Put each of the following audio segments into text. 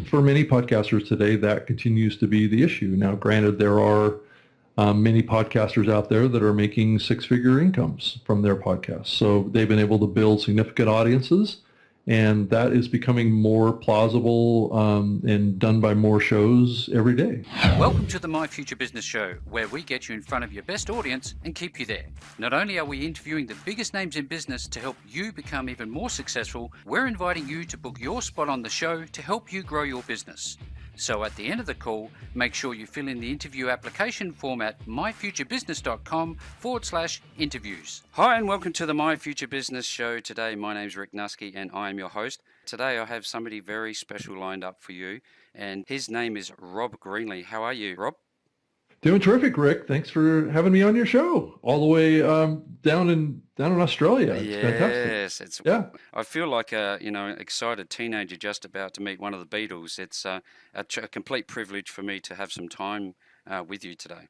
for many podcasters today, that continues to be the issue. Now, granted, there are many podcasters out there that are making six-figure incomes from their podcasts. So they've been able to build significant audiences, and that is becoming more plausible and done by more shows every day. Welcome to the My Future Business Show, where we get you in front of your best audience and keep you there. Not only are we interviewing the biggest names in business to help you become even more successful, we're inviting you to book your spot on the show to help you grow your business. So at the end of the call, make sure you fill in the interview application form at myfuturebusiness.com/interviews. Hi, and welcome to the My Future Business Show. Today, my name's Rick Nuske, and I am your host. Today, I have somebody very special lined up for you, and his name is ROB GREENLEE. How are you, Rob? Doing terrific, Rick. Thanks for having me on your show, all the way down in Australia. It's fantastic. Yeah. I feel like a excited teenager just about to meet one of the Beatles. It's a complete privilege for me to have some time with you today.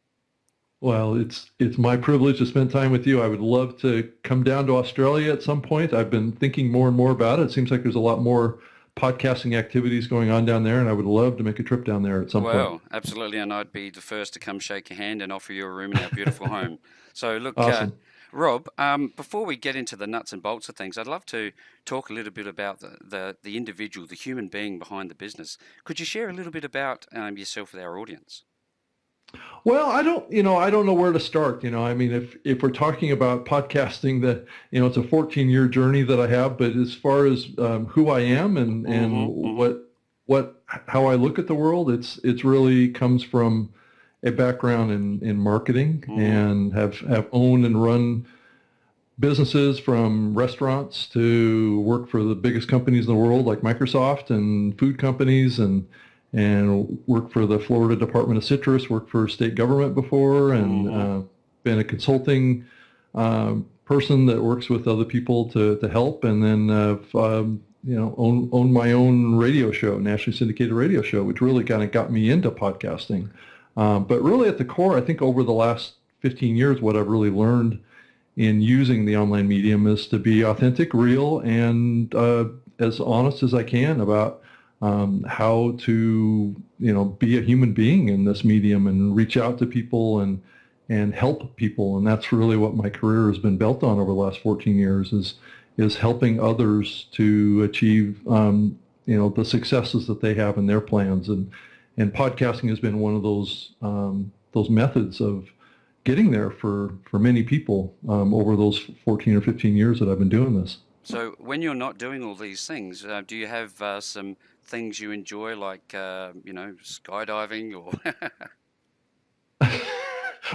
Well, it's my privilege to spend time with you. I would love to come down to Australia at some point. I've been thinking more and more about it. It seems like there's a lot more podcasting activities going on down there, and I would love to make a trip down there at some point. Well, absolutely, and I'd be the first to come shake your hand and offer you a room in our beautiful home. So look, awesome. Rob, before we get into the nuts and bolts of things, I'd love to talk a little bit about the individual, the human being behind the business. Could you share a little bit about yourself with our audience? Well, I don't know where to start. I mean, if we're talking about podcasting, it's a 14-year journey that I have. But as far as who I am and how I look at the world, it's really comes from a background in marketing and have owned and run businesses from restaurants to work for the biggest companies in the world like Microsoft and food companies and worked for the Florida Department of Citrus, worked for state government before, and been a consulting person that works with other people to help, and then owned my own radio show, nationally syndicated radio show, which really kind of got me into podcasting. But really at the core, I think over the last 15 years, what I've really learned in using the online medium is to be authentic, real, and as honest as I can about how to, be a human being in this medium and reach out to people and help people. And that's really what my career has been built on over the last 14 years is helping others to achieve, the successes that they have in their plans. And podcasting has been one of those methods of getting there for many people over those 14 or 15 years that I've been doing this. So when you're not doing all these things, do you have some things you enjoy, like skydiving or?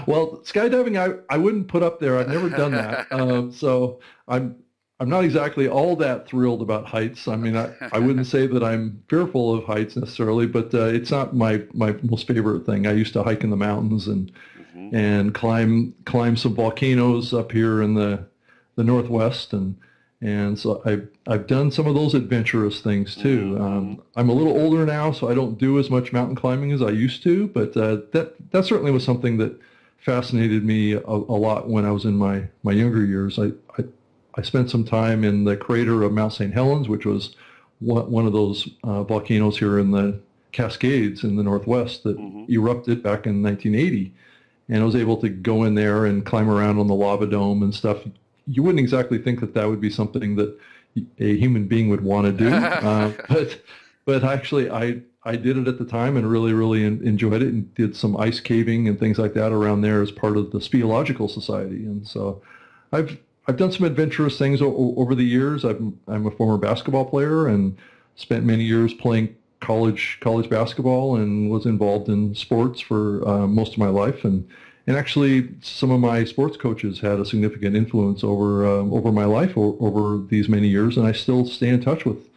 Well, skydiving, I wouldn't put up there. I've never done that, so I'm not exactly all that thrilled about heights. I mean, I wouldn't say that I'm fearful of heights necessarily, but it's not my most favorite thing. I used to hike in the mountains and climb some volcanoes up here in the Northwest, and so I've done some of those adventurous things too. I'm a little older now, so I don't do as much mountain climbing as I used to, but that certainly was something that fascinated me a lot when I was in my younger years. I spent some time in the crater of Mount St. Helens, which was one of those volcanoes here in the Cascades in the Northwest that erupted back in 1980, and I was able to go in there and climb around on the lava dome and stuff. You wouldn't exactly think that would be something that a human being would want to do, but actually I did it at the time and really, really enjoyed it, and did some ice caving and things like that around there as part of the Speleological Society. And so I've done some adventurous things over the years. I'm a former basketball player and spent many years playing college basketball, and was involved in sports for most of my life. And actually, some of my sports coaches had a significant influence over my life over these many years, and I still stay in touch with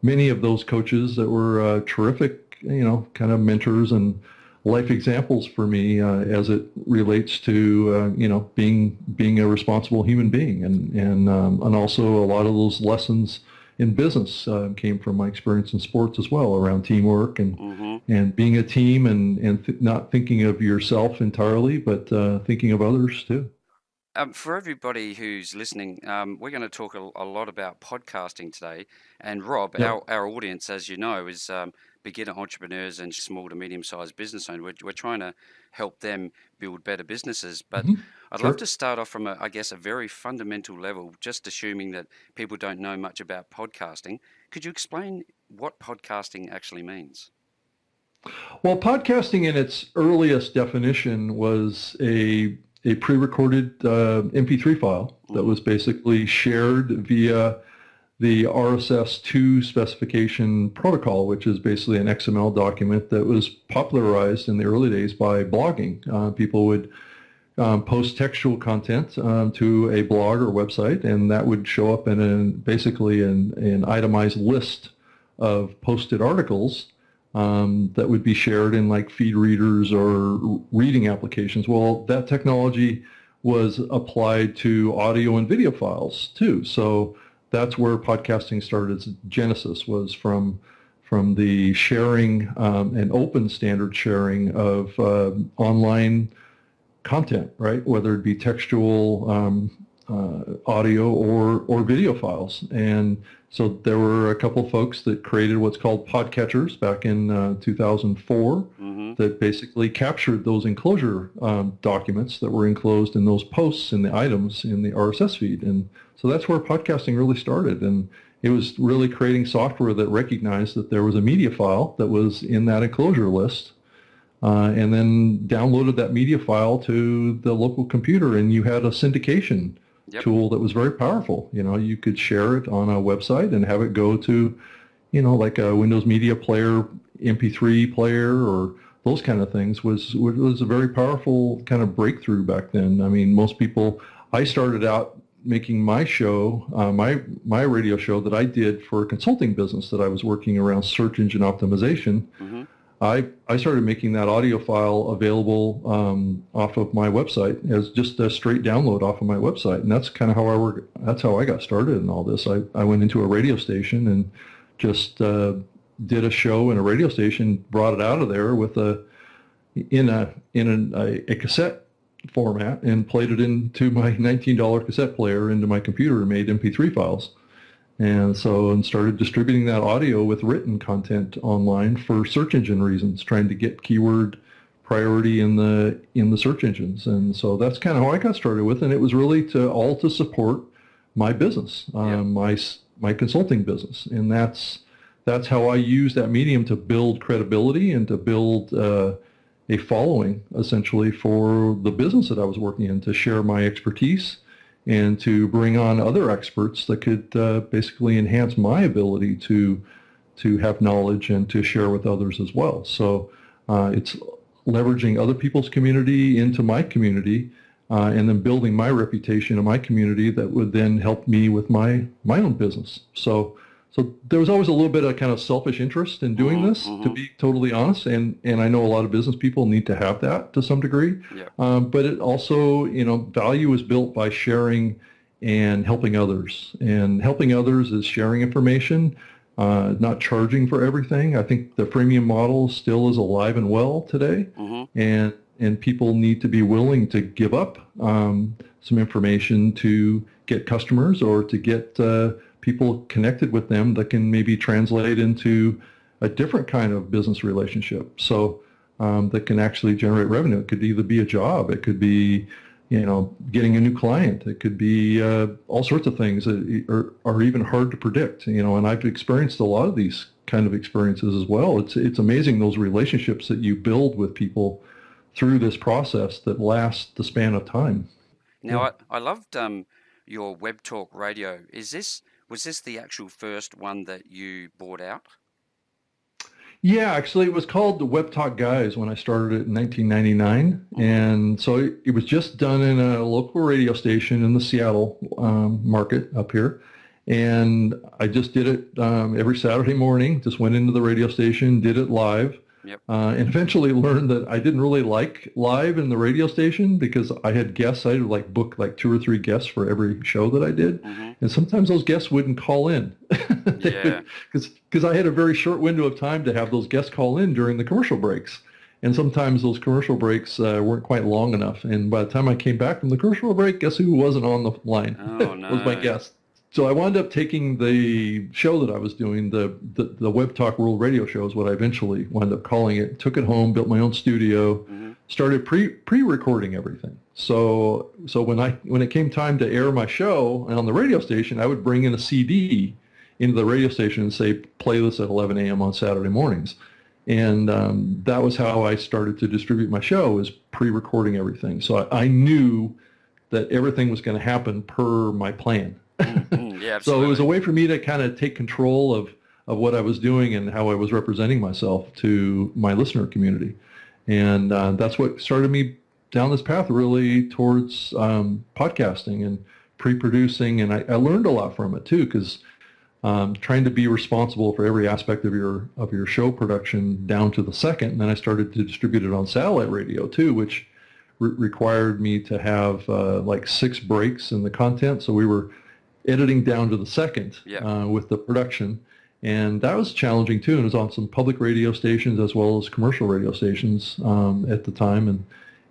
many of those coaches that were terrific, kind of mentors and life examples for me as it relates to being a responsible human being, and also a lot of those lessons in business came from my experience in sports as well, around teamwork and being a team, and not thinking of yourself entirely, but thinking of others too. For everybody who's listening, we're going to talk a lot about podcasting today. And Rob, Yep. our audience, as you know, is beginner entrepreneurs and small to medium-sized business owners. We're trying to help them build better businesses. But I'd love Sure. to start off from, I guess, a very fundamental level, just assuming that people don't know much about podcasting. Could you explain what podcasting actually means? Well, podcasting in its earliest definition was a pre-recorded MP3 file that was basically shared via the RSS2 specification protocol, which is basically an XML document that was popularized in the early days by blogging. People would post textual content to a blog or website, and that would show up in basically an itemized list of posted articles that would be shared in like feed readers or reading applications. Well, that technology was applied to audio and video files too. So that's where podcasting started. Its genesis was from the sharing and open standard sharing of online content, right? Whether it be textual, audio or video files. And so there were a couple folks that created what's called podcatchers back in 2004 that basically captured those enclosure documents that were enclosed in those posts and the items in the RSS feed. And so that's where podcasting really started. And it was really creating software that recognized that there was a media file that was in that enclosure list, and then downloaded that media file to the local computer, and you had a syndication tool that was very powerful. You know, you could share it on a website and have it go to, you know, like a Windows Media Player, MP3 player, or those kind of things was a very powerful kind of breakthrough back then. I mean, most people, I started out making my show, my radio show that I did for a consulting business that I was working around search engine optimization. I started making that audio file available off of my website as just a straight download off of my website, and that's kind of how that's how I got started in all this. I went into a radio station and just did a show in a radio station, brought it out of there with in a cassette format, and played it into my $19 cassette player into my computer and made MP3 files. And started distributing that audio with written content online for search engine reasons, trying to get keyword priority in the search engines. And so that's kind of how I got started with, and it was really to support my business, my consulting business. And that's how I used that medium to build credibility and to build a following, essentially, for the business that I was working in, to share my expertise and to bring on other experts that could basically enhance my ability to have knowledge and to share with others as well. So it's leveraging other people's community into my community, and then building my reputation in my community that would then help me with my own business. So there was always a little bit of kind of selfish interest in doing this, to be totally honest, and I know a lot of business people need to have that to some degree. But it also, you know, value is built by sharing and helping others. And helping others is sharing information, not charging for everything. I think the freemium model still is alive and well today, and people need to be willing to give up some information to get customers or to get people connected with them that can maybe translate into a different kind of business relationship. So that can actually generate revenue. It could either be a job, it could be, you know, getting a new client, it could be all sorts of things that are even hard to predict. You know, and I've experienced a lot of these kind of experiences as well. It's amazing, those relationships that you build with people through this process that last the span of time. Now, I loved your Web Talk Radio. Was this the actual first one that you bought out? Yeah, actually, it was called the Web Talk Guys when I started it in 1999. And so it was just done in a local radio station in the Seattle market up here. And I just did it every Saturday morning, just went into the radio station, did it live. And eventually learned that I didn't really like live in the radio station because I had guests. I would book 2 or 3 guests for every show that I did. And sometimes those guests wouldn't call in because I had a very short window of time to have those guests call in during the commercial breaks. and sometimes those commercial breaks weren't quite long enough. And by the time I came back from the commercial break, guess who wasn't on the line? Oh, no. Was my guest. So I wound up taking the show that I was doing, the Web Talk World Radio Show is what I eventually wound up calling it. Took it home, built my own studio, started pre-recording everything. So when it came time to air my show on the radio station, I would bring in a CD into the radio station and say, play this at 11 a.m. on Saturday mornings. And that was how I started to distribute my show, was pre-recording everything. So I knew that everything was going to happen per my plan. Yeah, so it was a way for me to kind of take control of what I was doing and how I was representing myself to my listener community. And that's what started me down this path really towards podcasting and pre-producing. And I learned a lot from it too, because trying to be responsible for every aspect of your show production down to the second. And then I started to distribute it on satellite radio too, which required me to have like 6 breaks in the content. So we were editing down to the second with the production. And that was challenging too. And it was on some public radio stations as well as commercial radio stations at the time,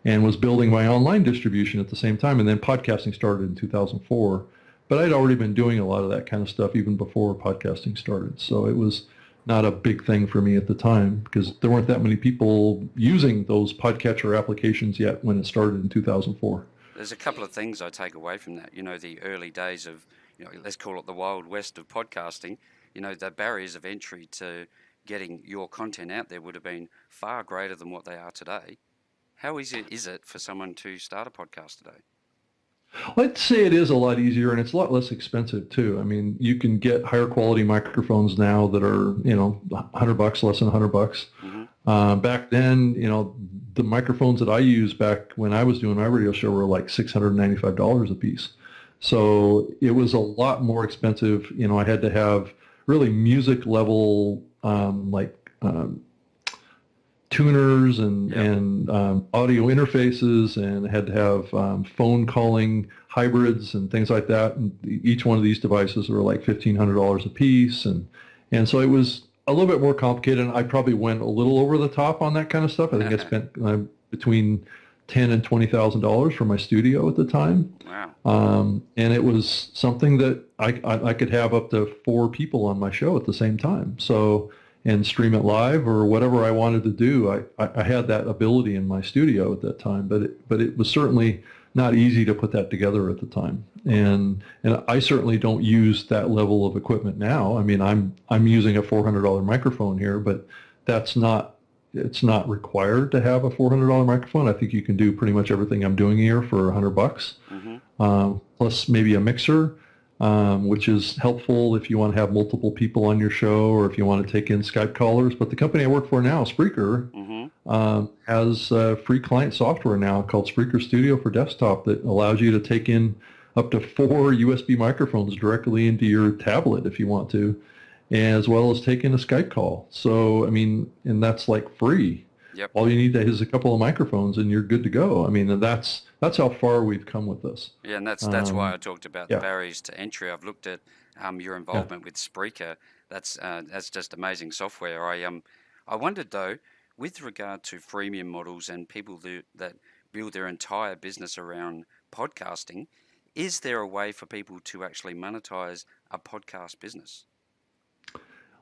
and was building my online distribution at the same time. And then podcasting started in 2004. But I'd already been doing a lot of that kind of stuff even before podcasting started. So it was not a big thing for me at the time because there weren't that many people using those podcatcher applications yet when it started in 2004. There's a couple of things I take away from that. The early days of, let's call it the Wild West of podcasting. The barriers of entry to getting your content out there would have been far greater than what they are today. How easy is it for someone to start a podcast today? I'd say it is a lot easier, and it's a lot less expensive too. I mean, you can get higher quality microphones now that are, $100, less than $100. Back then, the microphones that I used back when I was doing my radio show were like $695 a piece. So it was a lot more expensive. I had to have really music level, tuners and audio interfaces, and had to have phone calling hybrids and things like that. And each one of these devices were like $1,500 a piece. And so it was a little bit more complicated. And I probably went a little over the top on that kind of stuff. I think I spent between $10,000 and $20,000 for my studio at the time. Wow. And it was something that I could have up to 4 people on my show at the same time. So, and stream it live or whatever I wanted to do. I had that ability in my studio at that time, but it was certainly not easy to put that together at the time. And I certainly don't use that level of equipment now. I mean, I'm using a $400 microphone here, but it's not required to have a $400 microphone. I think you can do pretty much everything I'm doing here for $100, plus maybe a mixer. Which is helpful if you want to have multiple people on your show or if you want to take in Skype callers. But the company I work for now, Spreaker, has free client software now called Spreaker Studio for Desktop that allows you to take in up to 4 USB microphones directly into your tablet if you want to, as well as take in a Skype call. So, I mean, and that's like free. Yep. All you need is a couple of microphones and you're good to go. I mean, and that's how far we've come with this. Yeah, and that's why I talked about the barriers to entry. I've looked at your involvement with Spreaker. That's just amazing software. I wondered though, with regard to freemium models and people that build their entire business around podcasting, is there a way for people to actually monetize a podcast business?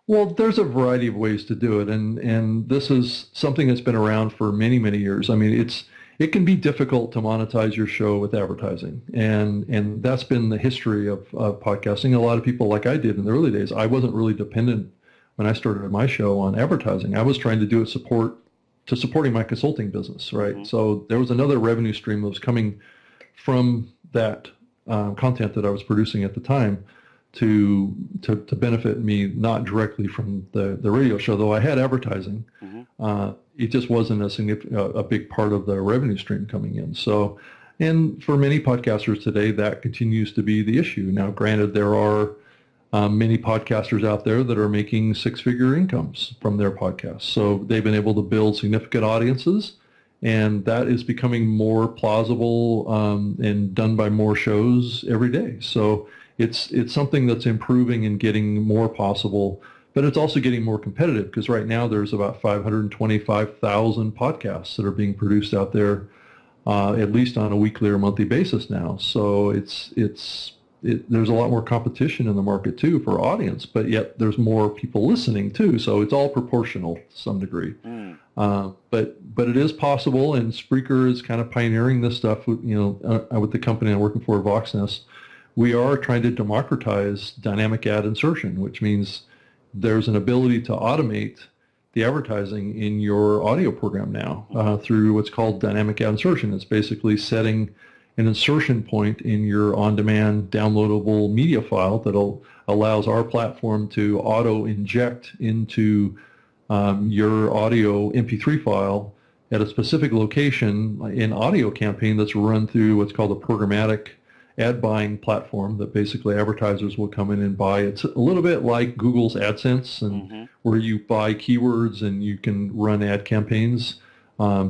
Well, there's a variety of ways to do it, and this is something that's been around for many, many years. I mean, it can be difficult to monetize your show with advertising, and that's been the history of podcasting. A lot of people, like I did in the early days, I wasn't really dependent when I started my show on advertising. I was trying to do it supporting my consulting business, right? So there was another revenue stream that was coming from that content that I was producing at the time to benefit me, not directly from the radio show, though I had advertising. It just wasn't a big part of the revenue stream coming in. So, and for many podcasters today, that continues to be the issue. Now, granted, there are many podcasters out there that are making 6-figure incomes from their podcasts. So they've been able to build significant audiences, and that is becoming more plausible and done by more shows every day. So it's something that's improving and getting more possible But it's also getting more competitive because right now there's about 525,000 podcasts that are being produced out there, at least on a weekly or monthly basis now. So there's a lot more competition in the market too for audience, but yet there's more people listening too. So it's all proportional to some degree. But it is possible, and Spreaker is kind of pioneering this stuff. With the company I'm working for, Voxnest, we are trying to democratize dynamic ad insertion, which means there's an ability to automate the advertising in your audio program now through what's called dynamic ad insertion. It's basically setting an insertion point in your on-demand downloadable media file that allows our platform to auto-inject into your audio MP3 file at a specific location in audio campaign that's run through what's called a programmatic ad buying platform that basically advertisers will come in and buy. It's a little bit like Google's AdSense, and where you buy keywords and you can run ad campaigns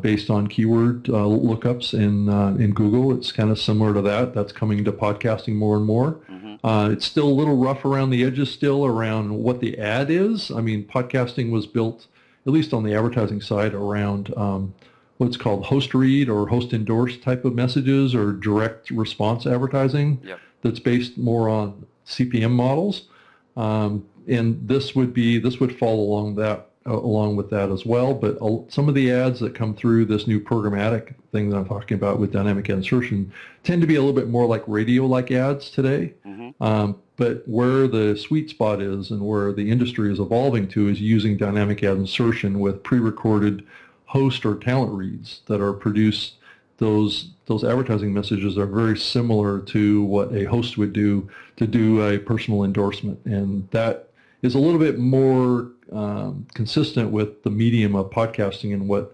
based on keyword lookups in Google. It's kind of similar to that. That's coming to podcasting more and more. It's still a little rough around the edges still around what the ad is. I mean, podcasting was built, at least on the advertising side, around what's called host read or host endorsed type of messages or direct response advertising. That's based more on CPM models. And this would fall along with that as well. But some of the ads that come through this new programmatic thing that I'm talking about with dynamic ad insertion tend to be a little bit more like radio-like ads today. But where the sweet spot is and where the industry is evolving to is using dynamic ad insertion with pre-recorded host or talent reads that are produced. Those advertising messages are very similar to what a host would do to do a personal endorsement, and that is a little bit more consistent with the medium of podcasting and what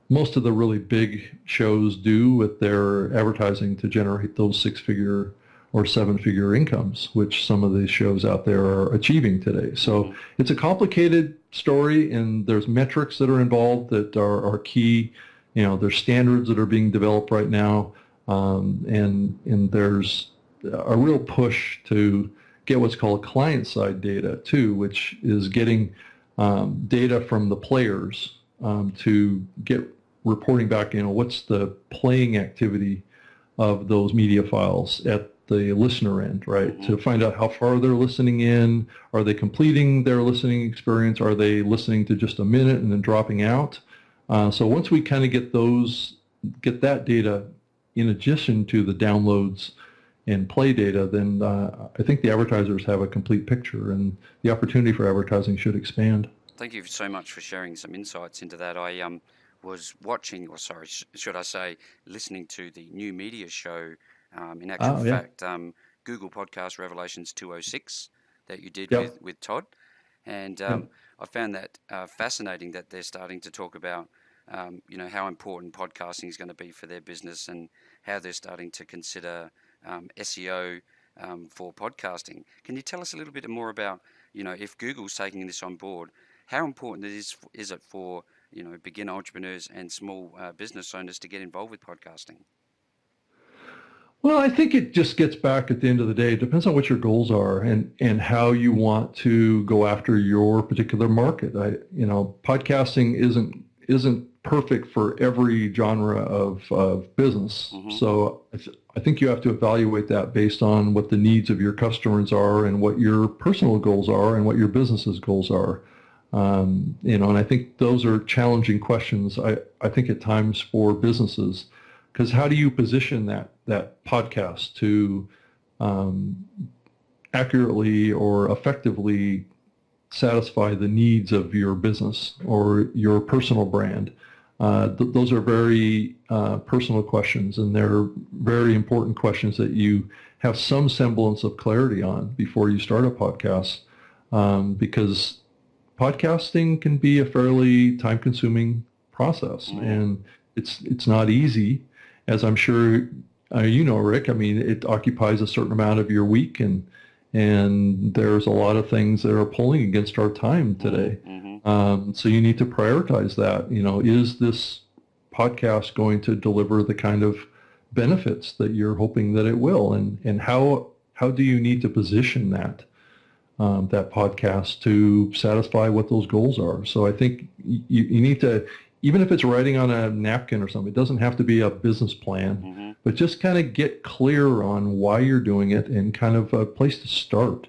most of the really big shows do with their advertising to generate those 6-figure or 7-figure incomes, which some of these shows out there are achieving today. So it's a complicated story, and there's metrics that are involved that are key. There's standards that are being developed right now, and there's a real push to get what's called client-side data too, which is getting data from the players to get reporting back, what's the playing activity of those media files at the listener end, right? To find out how far they're listening in. Are they completing their listening experience? Are they listening to just a minute and then dropping out? So once we kind of get that data in addition to the downloads and play data, then I think the advertisers have a complete picture, and the opportunity for advertising should expand. Thank you so much for sharing some insights into that. I was watching, or sorry, should I say, listening to the new media show, in actual fact, Google Podcast Revelations 206 that you did with Todd. And I found that fascinating that they're starting to talk about, how important podcasting is going to be for their business and how they're starting to consider SEO for podcasting. Can you tell us a little bit more about, if Google's taking this on board, how important is it for, beginner entrepreneurs and small business owners to get involved with podcasting? Well, I think it just gets back at the end of the day. It depends on what your goals are and how you want to go after your particular market. Podcasting isn't perfect for every genre of business. So I think you have to evaluate that based on what the needs of your customers are and what your personal goals are and what your business's goals are. And I think those are challenging questions, I think at times for businesses, because how do you position that podcast to accurately or effectively satisfy the needs of your business or your personal brand? Those are very personal questions, and they're very important questions that you have some semblance of clarity on before you start a podcast, because podcasting can be a fairly time-consuming process, and it's not easy, as I'm sure Rick. I mean, it occupies a certain amount of your week, and there's a lot of things that are pulling against our time today. So you need to prioritize that. Is this podcast going to deliver the kind of benefits that you're hoping that it will, and how do you need to position that that podcast to satisfy what those goals are. So I think you need to, even if it's writing on a napkin or something, it doesn't have to be a business plan, but just kind of get clear on why you're doing it and kind of a place to start.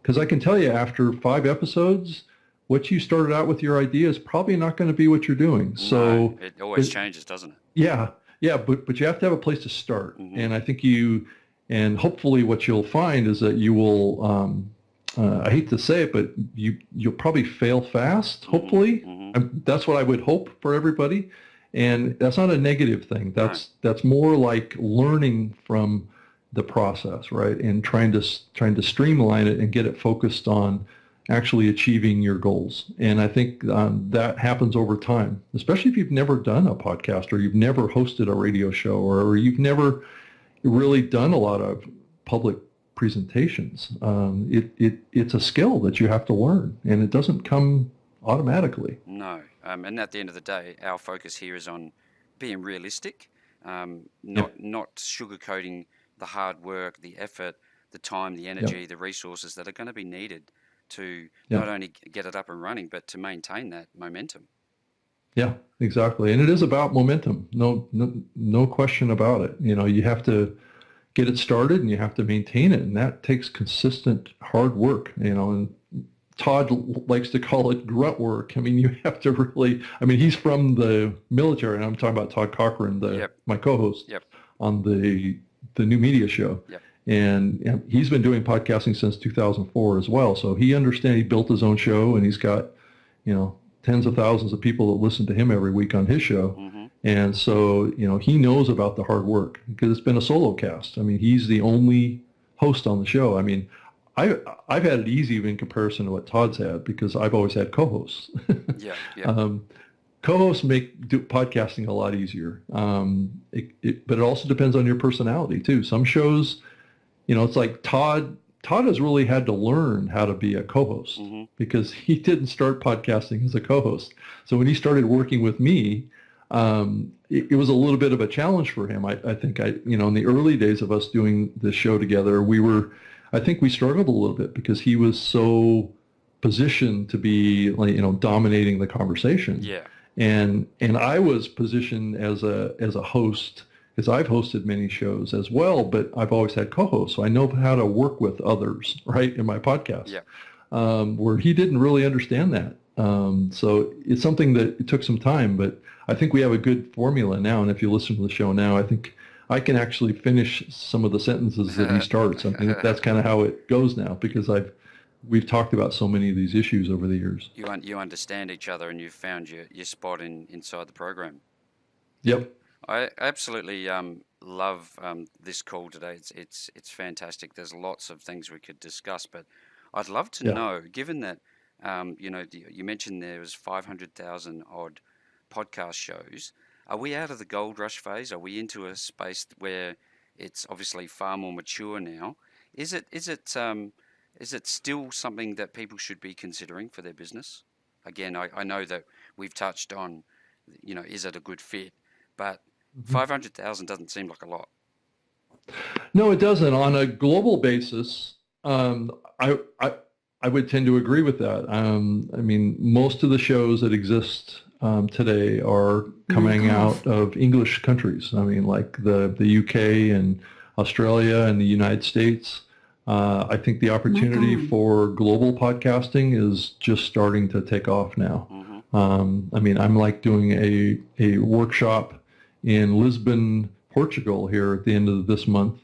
Because I can tell you, after 5 episodes, what you started out with your idea is probably not going to be what you're doing. So it always changes, doesn't it? Yeah, but you have to have a place to start. And I think and hopefully what you'll find is that you will, I hate to say it, but you'll probably fail fast, hopefully. That's what I would hope for everybody. And that's not a negative thing. That's more like learning from the process, right? And trying to streamline it and get it focused on actually achieving your goals. And I think that happens over time, especially if you've never done a podcast or you've never hosted a radio show or you've never really done a lot of public presentations. It's a skill that you have to learn, and it doesn't come automatically. No. And at the end of the day, our focus here is on being realistic, not sugarcoating the hard work, the effort, the time, the energy, the resources that are going to be needed to not only get it up and running, but to maintain that momentum. Yeah, exactly. And it is about momentum. No question about it. You have to get it started and you have to maintain it. And that takes consistent hard work, and Todd likes to call it grunt work. I mean, you have to really, he's from the military, and I'm talking about Todd Cochran, my co-host on the new media show. And he's been doing podcasting since 2004 as well. So he understands, he built his own show, and he's got, tens of thousands of people that listen to him every week on his show. And so, he knows about the hard work because it's been a solo cast. He's the only host on the show. I've had it easy in comparison to what Todd's had because I've always had co-hosts. Co-hosts do podcasting a lot easier. But it also depends on your personality too. Some shows, it's like Todd has really had to learn how to be a co-host because he didn't start podcasting as a co-host. So when he started working with me, it was a little bit of a challenge for him. I think in the early days of us doing this show together, I think we struggled a little bit because he was so positioned to be dominating the conversation. And I was positioned as a host, because I've hosted many shows as well, but I've always had co-hosts, so I know how to work with others, right, in my podcast. Where he didn't really understand that. So it's something that it took some time, but I think we have a good formula now. And if you listen to the show now, I think I can actually finish some of the sentences that he starts. That's kind of how it goes now because we've talked about so many of these issues over the years. You understand each other, and you've found your spot inside the program. Yep. I absolutely love this call today. It's fantastic. There's lots of things we could discuss, but I'd love to know, given that you mentioned there was 500,000 odd podcast shows. Are we out of the gold rush phase? Are we into a space where it's obviously far more mature now? Is it still something that people should be considering for their business? Again, I know that we've touched on, is it a good fit? But 500,000 doesn't seem like a lot. No, it doesn't. On a global basis, I would tend to agree with that. Most of the shows that exist today are coming out of English countries. Like the UK and Australia and the United States. I think the opportunity for global podcasting is just starting to take off now. I'm like doing a workshop in Lisbon, Portugal here at the end of this month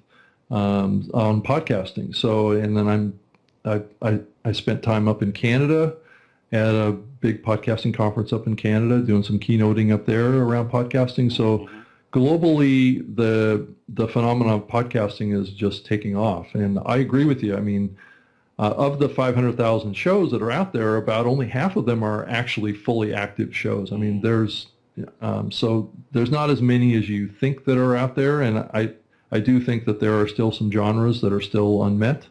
on podcasting. So, and then I spent time up in Canada at a big podcasting conference up in Canada, doing some keynoting up there around podcasting. So globally, the phenomenon of podcasting is just taking off. And I agree with you. Of the 500,000 shows that are out there, about only half of them are actually fully active shows. There's not as many as you think that are out there. And I do think that there are still some genres that are still unmet.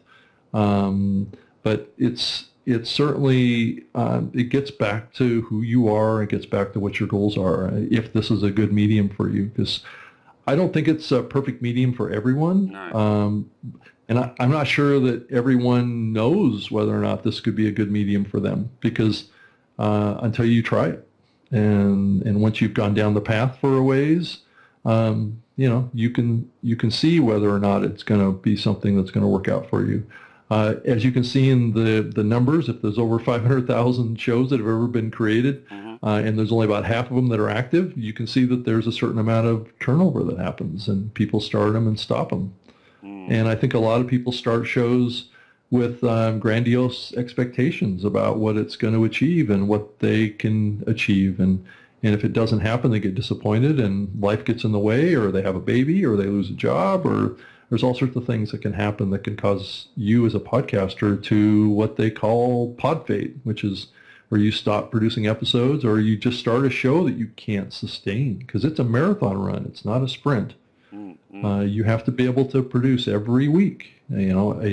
But it's certainly, it gets back to who you are. It gets back to what your goals are, if this is a good medium for you. Because I don't think it's a perfect medium for everyone. No. And I'm not sure that everyone knows whether or not this could be a good medium for them because until you try it, and once you've gone down the path for a ways, you can see whether or not it's going to be something that's going to work out for you. As you can see in the numbers, if there's over 500,000 shows that have ever been created, and there's only about half of them that are active, you can see that there's a certain amount of turnover that happens, and people start them and stop them. And I think a lot of people start shows with grandiose expectations about what it's going to achieve and what they can achieve. And if it doesn't happen, they get disappointed and life gets in the way, or they have a baby, or they lose a job, or there's all sorts of things that can happen that can cause you as a podcaster to what they call pod fade, which is where you stop producing episodes or you just start a show that you can't sustain because it's a marathon run. It's not a sprint. You have to be able to produce every week, a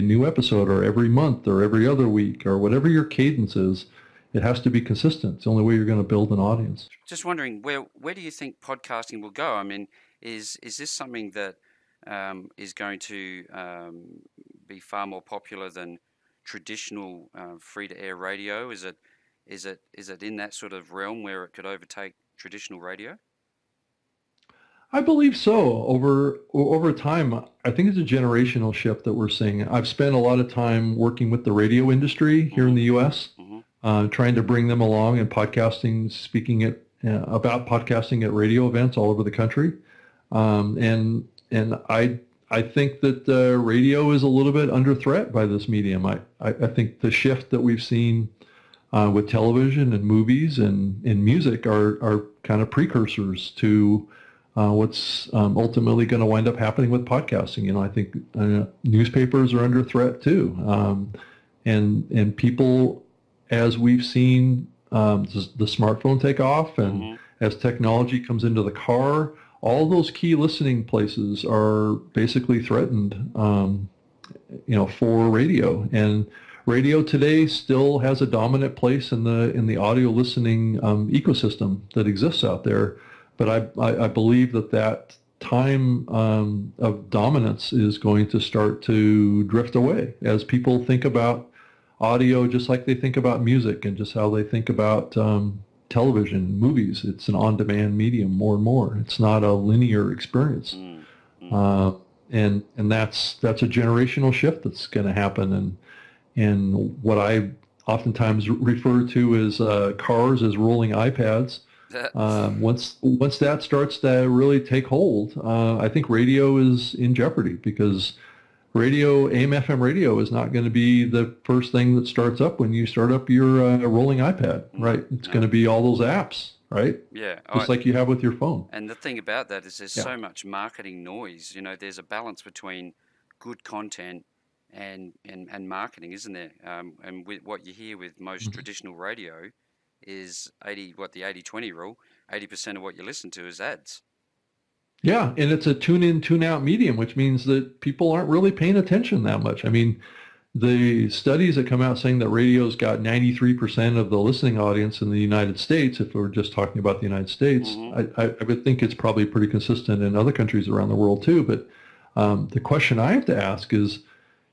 new episode, or every month, or every other week, or whatever your cadence is. It has to be consistent. It's the only way you're going to build an audience. Just wondering, where do you think podcasting will go? I mean, is this something that is going to be far more popular than traditional free-to-air radio? Is it in that sort of realm where it could overtake traditional radio? I believe so. Over time, I think it's a generational shift that we're seeing. I've spent a lot of time working with the radio industry here in the U.S., trying to bring them along and podcasting, speaking about podcasting at radio events all over the country. And I think that radio is a little bit under threat by this medium. I think the shift that we've seen with television and movies and music are kind of precursors to what's ultimately going to wind up happening with podcasting. I think newspapers are under threat too, and people, as we've seen the smartphone take off, and as technology comes into the car, all those key listening places are basically threatened, for radio. And radio today still has a dominant place in the audio listening ecosystem that exists out there. But I believe that time of dominance is going to start to drift away as people think about audio just like they think about music and just how they think about television, movies. It's an on-demand medium more and more. It's not a linear experience. And that's a generational shift that's going to happen. And what I oftentimes refer to as cars as rolling iPads. Once that starts to really take hold, I think radio is in jeopardy because AM/FM radio is not going to be the first thing that starts up when you start up your rolling iPad, right? It's going to be all those apps, right? Yeah. Just like you have with your phone. And the thing about that is there's so much marketing noise. There's a balance between good content and marketing, isn't there? And with what you hear with most traditional radio is the 80-20 rule. 80% of what you listen to is ads. Yeah, and it's a tune-in, tune-out medium, which means that people aren't really paying attention that much. I mean, the studies that come out saying that radio's got 93% of the listening audience in the United States, if we're just talking about the United States, I would think it's probably pretty consistent in other countries around the world too. But the question I have to ask is,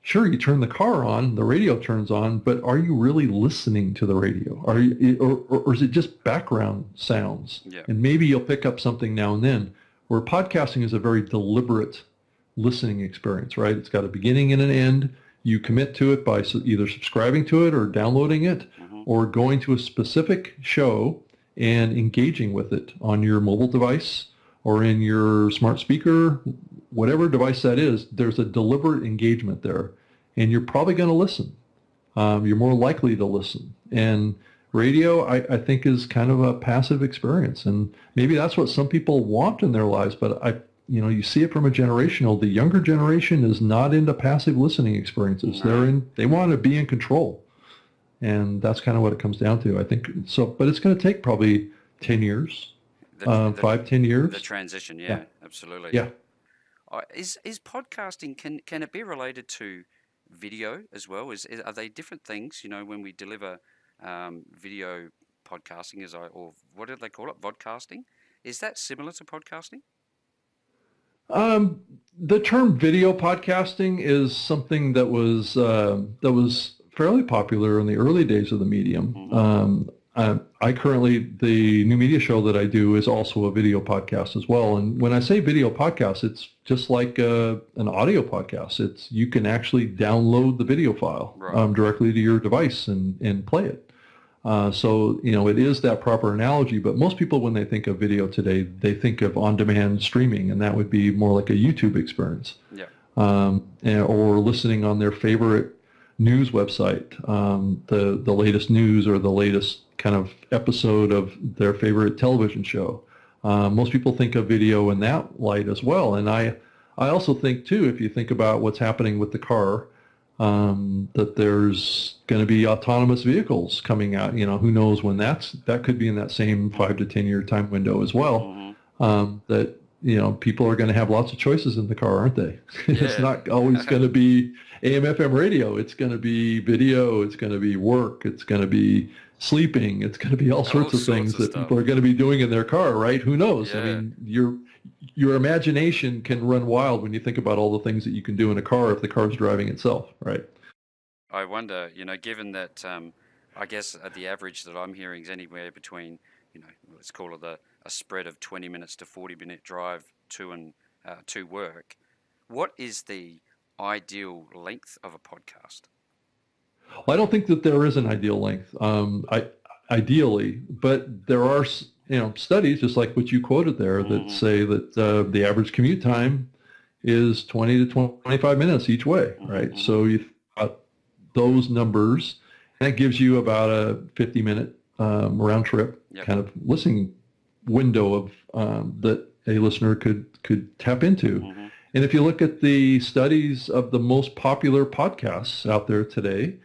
sure, you turn the car on, the radio turns on, but are you really listening to the radio? Are you, or is it just background sounds? Yeah. And maybe you'll pick up something now and then. Where podcasting is a very deliberate listening experience, right? It's got a beginning and an end. You commit to it by either subscribing to it or downloading it, or going to a specific show and engaging with it on your mobile device or in your smart speaker, whatever device that is. There's a deliberate engagement there, and you're probably going to listen. You're more likely to listen. And radio, I think, is kind of a passive experience, and maybe that's what some people want in their lives. But you see it from a generational. The younger generation is not into passive listening experiences. They want to be in control, and that's kind of what it comes down to, I think. So, but it's going to take probably 10 years, 5-10 years. The transition, yeah. Absolutely. Yeah. Is podcasting, can it be related to video as well? Are they different things? When we deliver video podcasting, or what do they call it? Vodcasting? Is that similar to podcasting? The term video podcasting is something that was fairly popular in the early days of the medium. I currently, the new media show that I do is also a video podcast as well. And when I say video podcast, it's just like an audio podcast. You can actually download the video file directly to your device and play it. So, it is that proper analogy, but most people, when they think of video today, they think of on-demand streaming, and that would be more like a YouTube experience. Yeah. Or listening on their favorite news website, the latest news or the latest kind of episode of their favorite television show. Most people think of video in that light as well. And I also think, too, if you think about what's happening with the car, that there's going to be autonomous vehicles coming out. Who knows when that could be in that same 5 to 10 year time window as well. That people are going to have lots of choices in the car, aren't they? Yeah. It's not always going to be AM, FM radio. It's going to be video. It's going to be work. It's going to be sleeping. It's going to be all sorts of things that people are going to be doing in their car, right? Who knows? Yeah. I mean, your imagination can run wild when you think about all the things that you can do in a car if the car's driving itself, right? I wonder, given that, I guess the average that I'm hearing is anywhere between, let's call it a spread of 20 minutes to 40-minute drive to work. What is the ideal length of a podcast? Well, I don't think that there is an ideal length, ideally, but there are, studies, just like what you quoted there, that say that the average commute time is 20 to 25 minutes each way, right? So you've got those numbers, and that gives you about a 50-minute round trip kind of listening window of that a listener could tap into. And if you look at the studies of the most popular podcasts out there today,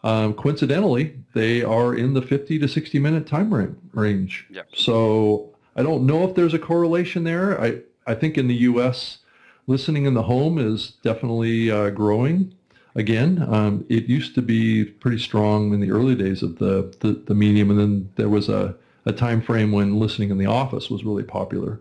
coincidentally, they are in the 50 to 60-minute time range. Yep. So I don't know if there's a correlation there. I think in the U.S., listening in the home is definitely growing again. It used to be pretty strong in the early days of the medium, and then there was a time frame when listening in the office was really popular.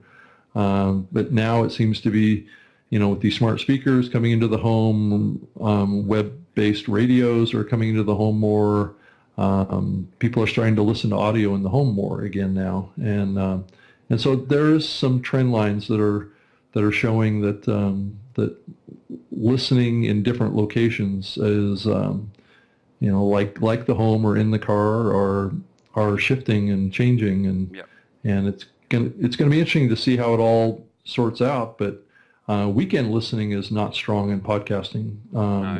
But now it seems to be, with these smart speakers coming into the home, web-based radios are coming into the home more. People are starting to listen to audio in the home more again now, and so there's some trend lines that are showing that that listening in different locations is, like the home or in the car are shifting and changing, and it's gonna be interesting to see how it all sorts out, but. Weekend listening is not strong in podcasting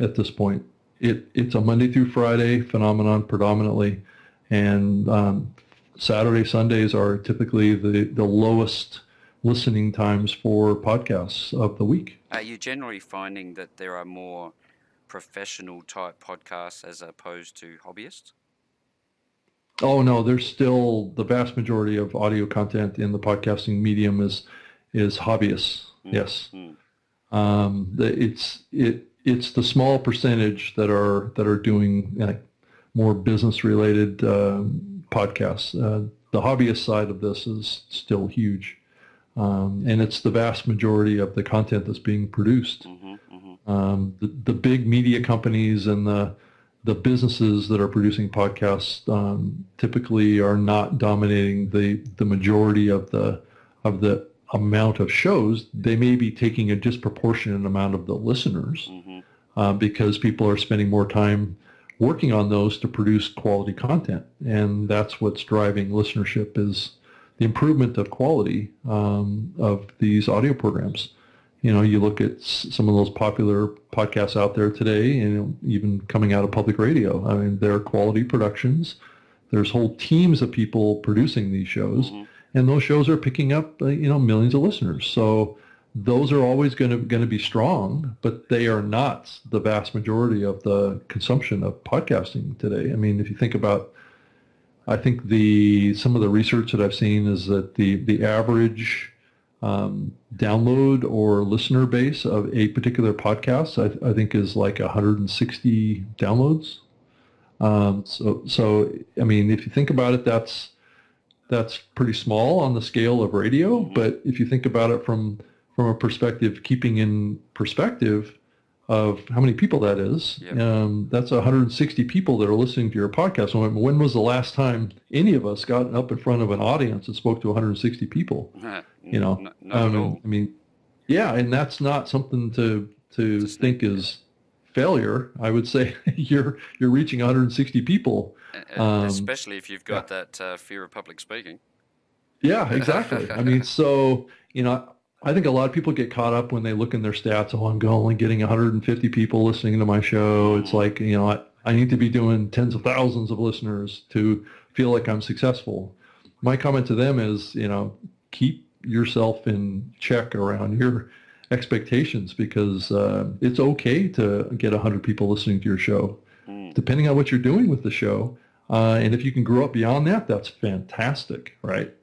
at this point. It's a Monday through Friday phenomenon predominantly, and Saturday, Sundays are typically the lowest listening times for podcasts of the week. Are you generally finding that there are more professional type podcasts as opposed to hobbyists? Oh no, there's still the vast majority of audio content in the podcasting medium is hobbyists. Yes. It's the small percentage that are doing more business related podcasts. The hobbyist side of this is still huge, and it's the vast majority of the content that's being produced. The big media companies and the businesses that are producing podcasts typically are not dominating the majority of the amount of shows. They may be taking a disproportionate amount of the listeners because people are spending more time working on those to produce quality content, and that's what's driving listenership is the improvement of quality of these audio programs. You look at some of those popular podcasts out there today, and even coming out of public radio. I mean, they're quality productions. There's whole teams of people producing these shows. And those shows are picking up, millions of listeners. So those are always going to be strong, but they are not the vast majority of the consumption of podcasting today. I mean, if you think about, I think some of the research that I've seen is that the average download or listener base of a particular podcast, I think, is like 160 downloads. So I mean, if you think about it, that's pretty small on the scale of radio, but if you think about it from from a perspective, keeping in perspective of how many people that is. Yep. That's 160 people that are listening to your podcast. When was the last time any of us got up in front of an audience and spoke to 160 people? Not Not at all. I mean, yeah, and that's not something to think is failure. I would say you're reaching 160 people. Especially if you've got that fear of public speaking. Yeah, exactly. I mean, so, I think a lot of people get caught up when they look in their stats. Oh, I'm only getting 150 people listening to my show. It's like, I need to be doing tens of thousands of listeners to feel like I'm successful. My comment to them is, keep yourself in check around your expectations, because it's okay to get 100 people listening to your show, depending on what you're doing with the show. And if you can grow up beyond that, that's fantastic, right?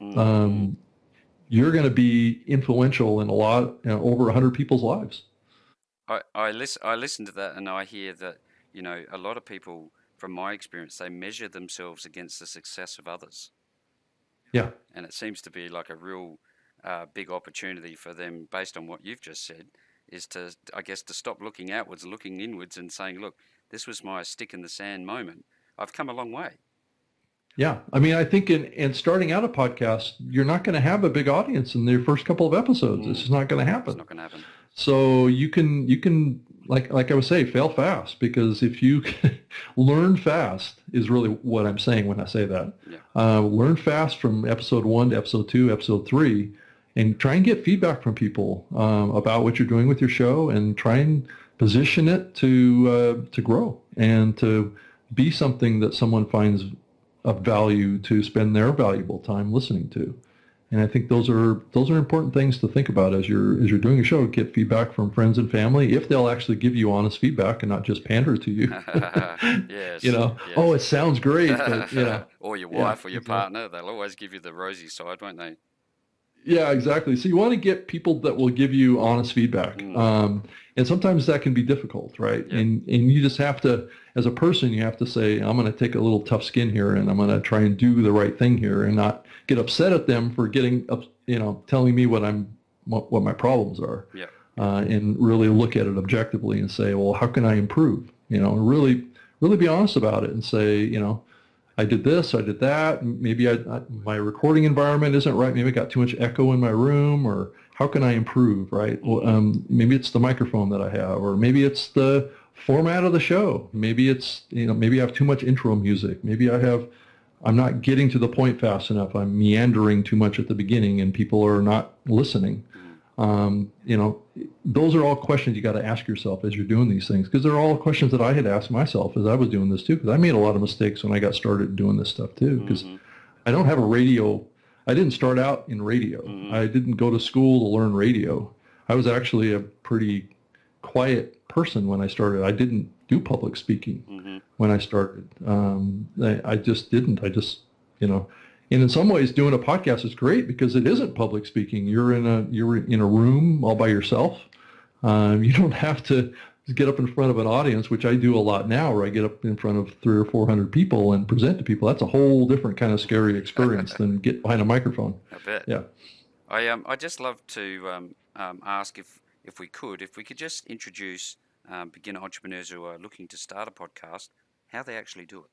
You're going to be influential in over 100 people's lives. I listen to that, and I hear that, a lot of people, from my experience, they measure themselves against the success of others. Yeah. And it seems to be like a real big opportunity for them, based on what you've just said, is to stop looking outwards, looking inwards, and saying, look, this was my stick in the sand moment. I've come a long way. Yeah. I mean, I think in starting out a podcast, you're not going to have a big audience in the first couple of episodes. It's just not going to happen. It's not going to happen. So you can like I would say, fail fast, because if you learn fast is really what I'm saying when I say that. Yeah. Learn fast from episode 1 to episode 2, episode 3, and try and get feedback from people about what you're doing with your show, and try and position it to grow and to be something that someone finds of value to spend their valuable time listening to. And I think those are important things to think about as you're doing a show. Get feedback from friends and family, if they'll actually give you honest feedback and not just pander to you. Yes. Yes. Oh, it sounds great, but or your wife or your partner, they'll always give you the rosy side, won't they? Yeah, exactly. So you want to get people that will give you honest feedback. And sometimes that can be difficult, right? Yeah. And you just have to, as a person, you have to say, I'm going to take a little tough skin here, and I'm going to try and do the right thing here, and not get upset at them for getting up, telling me what my problems are. Yeah. And really look at it objectively and say, well, how can I improve? And really be honest about it and say, I did this, I did that. Maybe my recording environment isn't right. Maybe I got too much echo in my room, or how can I improve, right? Well, maybe it's the microphone that I have, or maybe it's the format of the show. Maybe it's, maybe I have too much intro music. Maybe I'm not getting to the point fast enough. I'm meandering too much at the beginning and people are not listening. Those are all questions you got to ask yourself as you're doing these things, because they're all questions that I had asked myself as I was doing this too, because I made a lot of mistakes when I got started doing this stuff too, because I don't have I didn't start out in radio. I didn't go to school to learn radio. I was actually a pretty quiet person when I started. I didn't do public speaking when I started. I just didn't. And in some ways, doing a podcast is great because it isn't public speaking. You're in a room all by yourself. You don't have to get up in front of an audience, which I do a lot now, where I get up in front of 300 or 400 people and present to people. That's a whole different kind of scary experience than get behind a microphone. I bet. Yeah. I just love to ask if we could just introduce beginner entrepreneurs who are looking to start a podcast, how they actually do it.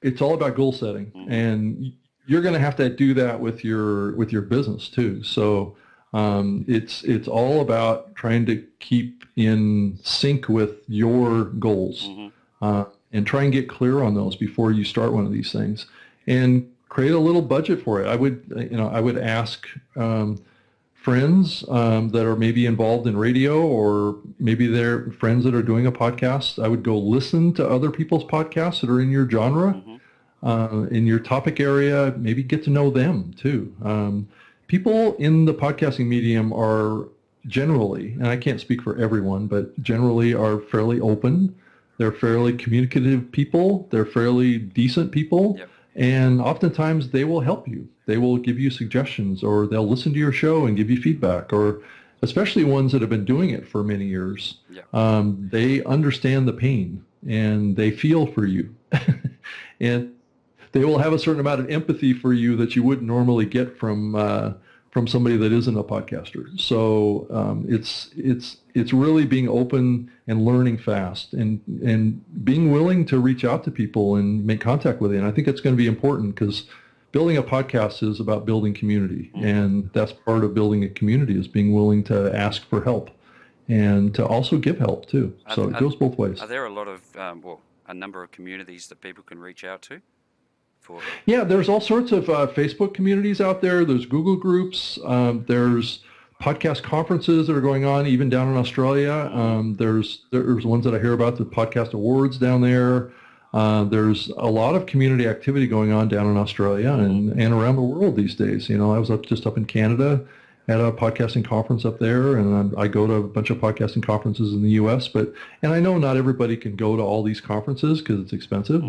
It's all about goal setting, and you're going to have to do that with your business too. So it's all about trying to keep in sync with your goals, and try and get clear on those before you start one of these things, and create a little budget for it. I would ask friends that are maybe involved in radio, or maybe they're friends that are doing a podcast. I would go listen to other people's podcasts that are in your genre, in your topic area. Maybe get to know them too. People in the podcasting medium are generally, and I can't speak for everyone, but generally are fairly open. They're fairly communicative people. They're fairly decent people. Yep. And oftentimes they will help you. They will give you suggestions, or they'll listen to your show and give you feedback, or especially ones that have been doing it for many years. Yeah. They understand the pain and they feel for you. And they will have a certain amount of empathy for you that you wouldn't normally get from from somebody that isn't a podcaster. So it's really being open and learning fast and being willing to reach out to people and make contact with you. And I think it's going to be important because building a podcast is about building community, and that's part of building a community is being willing to ask for help and to also give help too. So it goes both ways. Are there a lot of a number of communities that people can reach out to? Yeah, there's all sorts of Facebook communities out there. There's Google groups. There's podcast conferences that are going on even down in Australia. There's ones that I hear about, the podcast awards down there. There's a lot of community activity going on down in Australia and around the world these days. I was just up in Canada at a podcasting conference up there, and I go to a bunch of podcasting conferences in the U.S. And I know not everybody can go to all these conferences because it's expensive,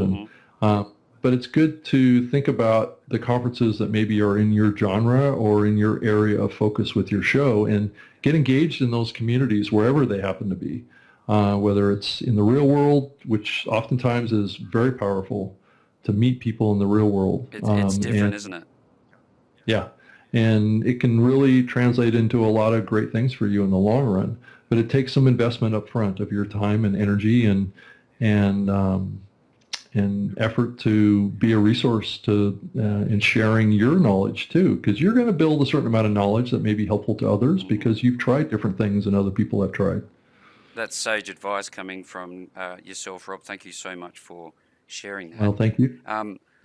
but it's good to think about the conferences that maybe are in your genre or in your area of focus with your show and get engaged in those communities wherever they happen to be, whether it's in the real world, which oftentimes is very powerful to meet people in the real world. It's different, isn't it? Yeah. And it can really translate into a lot of great things for you in the long run. But it takes some investment up front of your time and energy and effort to be a resource to in sharing your knowledge too, because you're going to build a certain amount of knowledge that may be helpful to others because you've tried different things than other people have tried. That's sage advice coming from yourself, Rob. Thank you so much for sharing that. Well, thank you.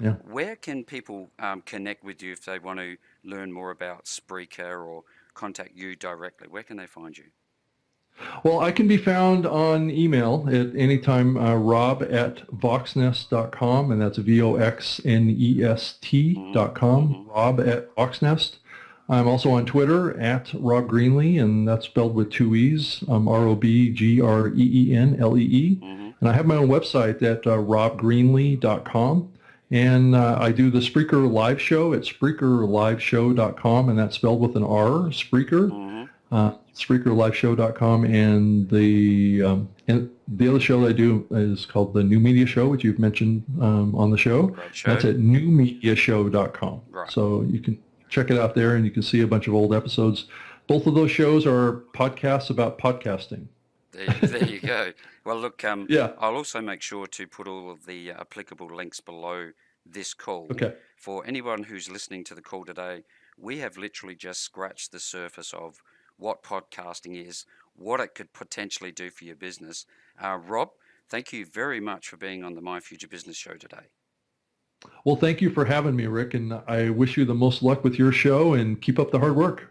Yeah. Where can people connect with you if they want to learn more about Spreaker or contact you directly? Where can they find you? Well, I can be found on email at any time, rob@voxnest.com, and that's VOXNEST.com, rob@voxnest. I'm also on Twitter at Rob Greenlee, and that's spelled with two E's, ROBGREENLEE. And I have my own website at robgreenlee.com. And I do the Spreaker live show at SpreakerLiveShow.com, and that's spelled with an R, Spreaker. SpreakerLiveShow.com, and the other show that I do is called the New Media Show, which you've mentioned on the show. That's at newmediashow.com. Right. So you can check it out there, and you can see a bunch of old episodes. Both of those shows are podcasts about podcasting. There you go. Well, look, yeah. I'll also make sure to put all of the applicable links below this call. Okay. For anyone who's listening to the call today, we have literally just scratched the surface of what podcasting is, what it could potentially do for your business. Rob, thank you very much for being on the My Future Business show today. Well, thank you for having me, Rick, and I wish you the most luck with your show and keep up the hard work.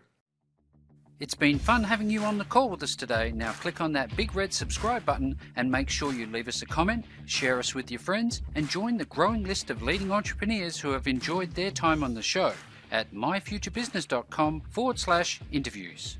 It's been fun having you on the call with us today. Now click on that big red subscribe button and make sure you leave us a comment, share us with your friends, and join the growing list of leading entrepreneurs who have enjoyed their time on the show at myfuturebusiness.com/interviews.